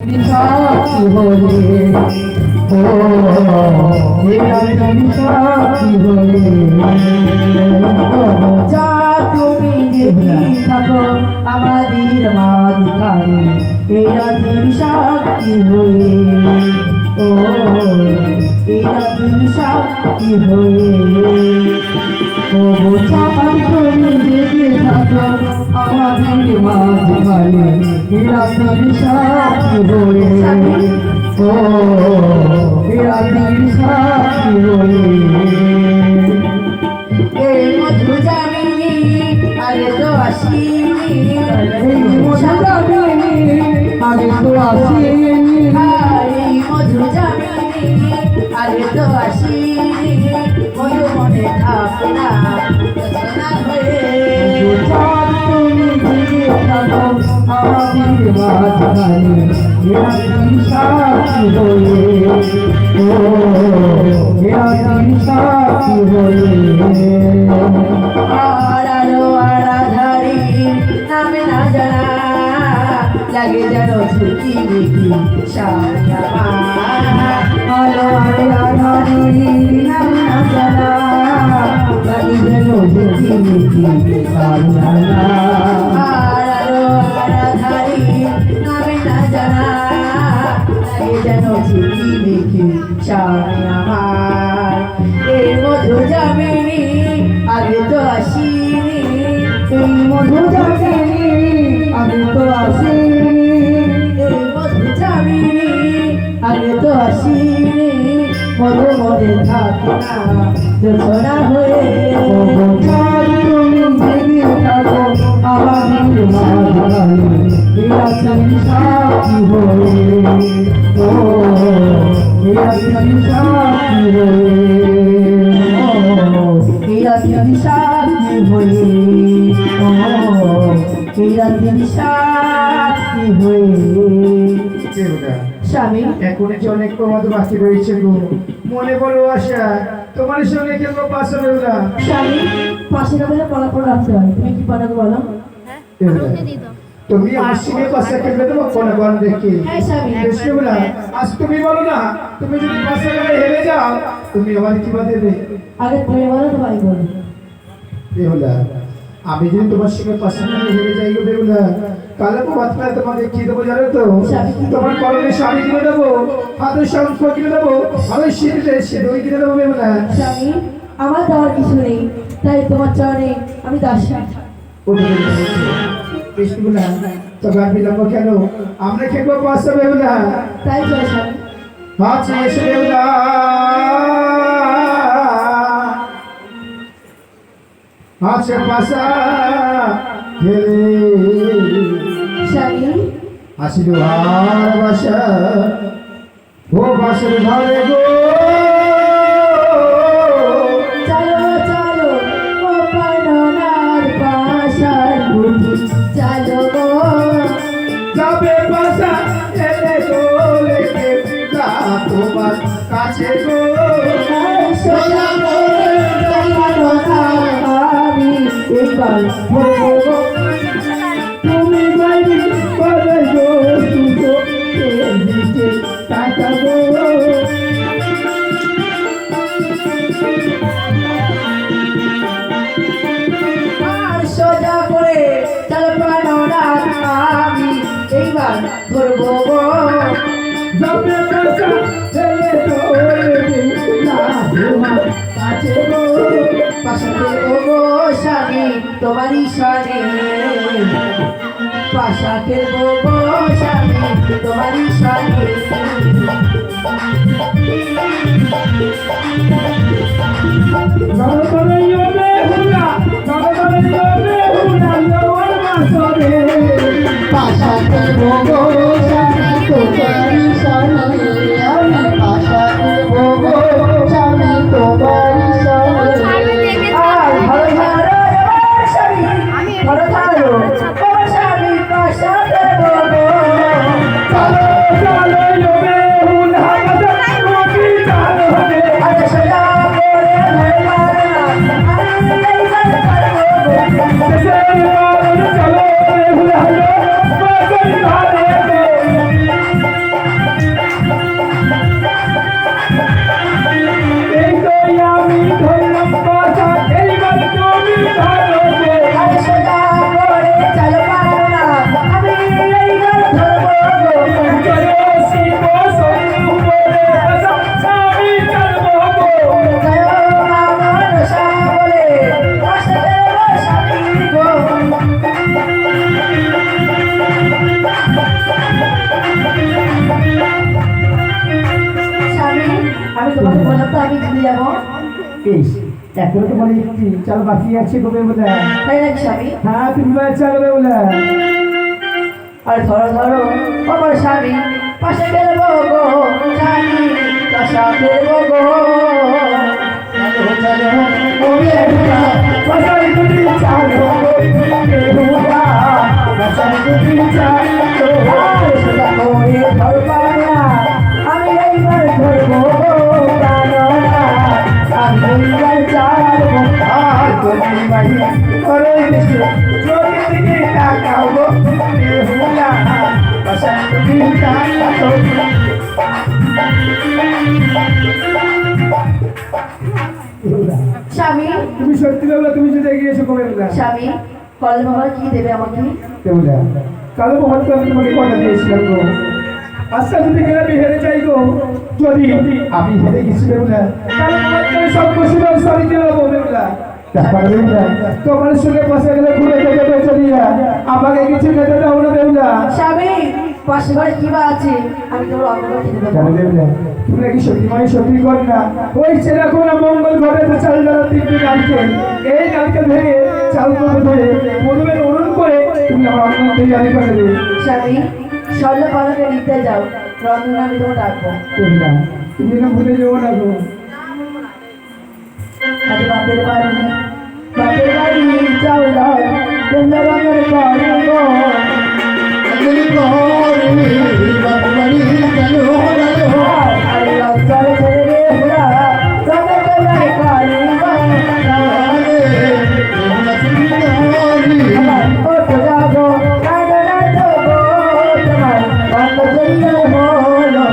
সাক্ষী হয়ে ও সাক্ষী হয়ে যা তুমি দেখি থাকো আমাদের মাঝখানে এই রাতের সাক্ষী হয়ে ও এই রাতের সাক্ষী হয়ে ও সাক্ষী তুমি দেখি থাকো আমাদের মাঝখানে এই রাতের সাক্ষী হয়ে ও এই রাতের সাক্ষী হয়ে এই মধু জামিনী আগে তো আসিনি এই মধু জামিনী আগে তো আসিনি এই মধু জামিনী আগে তো আসিনি মধু মনে থাকে না রচনা হয়ে তুমি দিকে থাকো আমাদের মাঝখানে এরকম সাক্ষী হয়ে ও এরকম সাক্ষী হয়ে আড়ালো আড়াধারি নামে না জানা লাগে যেন ছুটি দেখি সারা আলো আড়াধারি নামে না জানা লাগে যেন ছুটি দেখি সারা আড়ালো আড়াধারি নামে না জানা লাগে যেন ছুটি দেখি সারা এই মধু জামিনী আগে তো আসিনি এই মধু জামিনী আগে তো আসিনি এই মধু জামিনী আগে তো আসিনি মধু মনে থাকে না যোজনা হয়ে তুমি জেগে থাকো আমাদের মাঝখানে এরকম সাক্ষী হয়ে ও এরকম সাক্ষী হয়ে এরকম সাক্ষী হয়ে ও এরকম সাক্ষী হয়ে স্বামী এখন যে অনেক প্রমাদ বাকি রয়েছে গো, মনে বড় আশা তোমার সঙ্গে খেলবো পাশে বেলা। স্বামী পাশে বেলা পড়াপড় রাখতে হয়, তুমি কি পাঠাবো বলো? তুমি আমার সঙ্গে পাশে খেলবে দেবো কোন কোন দেখি হ্যাঁ স্বামী বেলা। আজ তুমি বলো না, তুমি যদি পাশে গেলে হেরে যাও তুমি আমার কি বা দেবে? আগে তুমি বলো তো ভাই বলো। বেহুলা, আমি যদি তোমার সঙ্গে পাশে গেলে হেরে যাই গো বেহুলা, তাহলে মাত্রা তোমাকে কি দেবো জানো তো? তোমার করণে শাড়ি কিনে দেবো, হাতের শঙ্খ কিনে দেবো, আমি শীতে দই কিনে দেবো বেহুলা। স্বামী আমার দেওয়ার কিছু নেই, তাই তোমার চরণে আমি দাসী। বেহুলা তবে আর বিলম্ব কেন, আমরা খেলবো পাশে বেহুলা। তাই চলো স্বামী। আচ্ছা এসে বেহুলা, আচ্ছা পাশা স্বামী আসিল আর বাসা ও বাসের ঘরে গো, চলো চলো ও পাননার পাশার বুঝি চলো গো যাবে বাসা এলে দোলে যা তোমার কাছে গো, সোনা গো আমি এবার বলবো গো তুমি বাইরে করে গো সুতো দিতে তাকাবো। আর সোজা করে চলো পাননার আমি এইবার ধরবো গো যাবে বাসা এলে দোলে যা তোমার কাছে গো, পাশাতে গো স্বামী তোমারই সনে পাশাতে গো স্বামী তোমারই সনে নরকরে ইবে হুলা, নরকরে ইবে হুলা লোর মাসরে পাশাতে গো স্বামী তোমারই সনে আমি পাশাতে গো স্বামী তোমারই সনে আর ভালো ভালো স্বামী ভালো ভালো স্বামী পাশাতে গো তোমাকে বললাম তো আমি চলে যাবো। বেশ, এখনো তোমার একটি চাল বাকি আছে গো বেহুলা। তাই নাকি স্বামী? হ্যাঁ, তুমি চাল বেহুলা। আর ধরো ধরো আমার স্বামী পাশে খেলবো গো, স্বামী পাশা খেলবো গো। চলো চলো ও বেহুলা, বাসায় তুমি চালো গো বেহুলা, বাসায় তুমি চালো। আর সোজা করে ধরবা না, আমি এইবার ধরবো গো প্রাণনা, আমি এইবার চালবো। আর তুমি বাড়ি করে দিছো, চোখের দিকে তাকাও গো বেহুলা, বাসায় তুমি চালো। স্বামী তুমি সত্যি বেহুলা, তুমি যদি এগিয়ে এসো গো বেহুলা। স্বামী কল বাবা কি দেবে আমাকে? বেহুলা, কালো মহল তো আমি তোমাকে কথা দিয়েছিলাম গো, আচ্ছা যদি আমি হেরে যাই গো, যদি আমি হেরে গেছি বেহুলা, তাহলে তোমার সব খুশিবার সরি দিয়ে দেবো বেহুলা। তারপরে বেহুলা, তোমার সঙ্গে বসে গেলে ঘুরে যেতে চলিয়া আমাকে কিছু খেতে দাও না বেহুলা। স্বামী পাশে ঘরে কি বা আছে, আমি তোমার অন্য খেতে দেবো। জানো বেহুলা, তুমি নাকি সত্যি কর না, ওই সেরকম মঙ্গল ঘরে তো চাল দ্বারা তিনটি নারকেল, এই নারকেল ভেঙে চাল করে ধরে মধুমের অনুরোধ করে তুমি আমার অন্য তৈরি করে দেবে। স্বামী স্বর্ণ পালকে নিতে যাও, রন্ধনা আমি তোমার ডাকবো। বেহুলা, তুমি না ভুলে যাবো না গো। আজ বাপের বাড়ি যাও রায়, তোমরা রঙের বাড়ি গো। আর লজ্জার ছেড়ে রে হুড়া, রঙের বেলায় কালী গো। আমার ওঠো যাবো, কাঁদো না তো গো, তোমার বান্ধব জন্য হলো।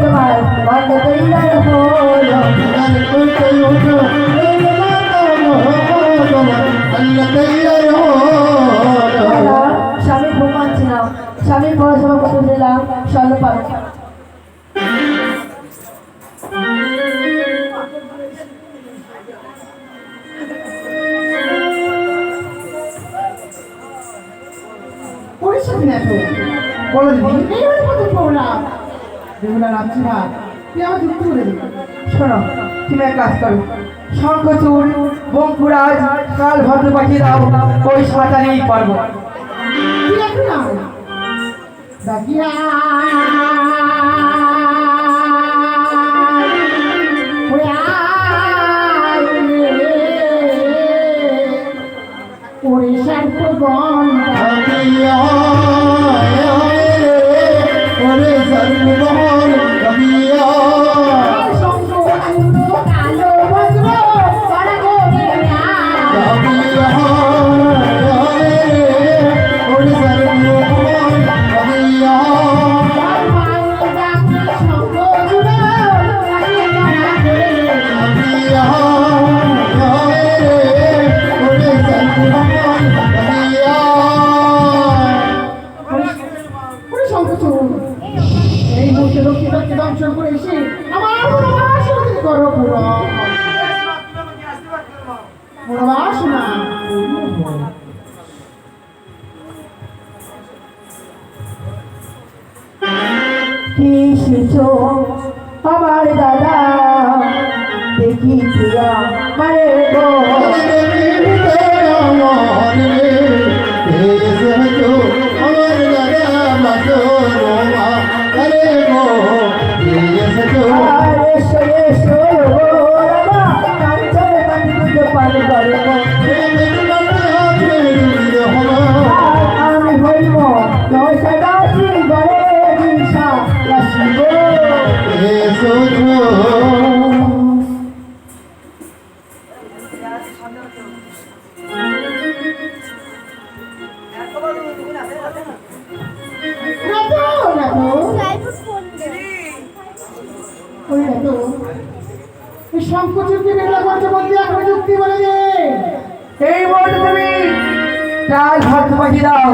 তোমার বান্ধব জন্য হলো। স্বামী ঘুম পাচ্ছে না, স্বামী পড়াশোনা করতে দিলাম স্বর্ণ পালক। পরিষ্কার না তো বলো দিদি, এইভাবে কত প্রবলেম বেহুলা রাখছি না, তুই আমার যুক্তি করে দিবি। শোনো তুমি এক কাজ করো, শঙ্খচূড় বঙ্কুরাজ কাল ভদ্র পাখি দাও, ওই সাঁতা নিয়েই পারবো। ঠিক আছে না দাকিয়া ওড়িশার গণ কালো বজ্র এই মুহূর্তে লক্ষ্মীকে দংশন করে এসে আমার মনোবাসনা করো পুরো মনোবাসনা। কি শিশু আমার দাদা দেখি প্রিয়া মানে গো। আর এসো এসো গো রামা, কাঞ্চনে বাঁধিতে পারে করে গো। আর আমি হইব নয়শা দাসী গরে দিশা দাসী গো। সংকোচকে বেলা করতে বলতে এখন যুক্তি বলে যে এই বলতে তুমি কাল ভদ্র পাখি দাও,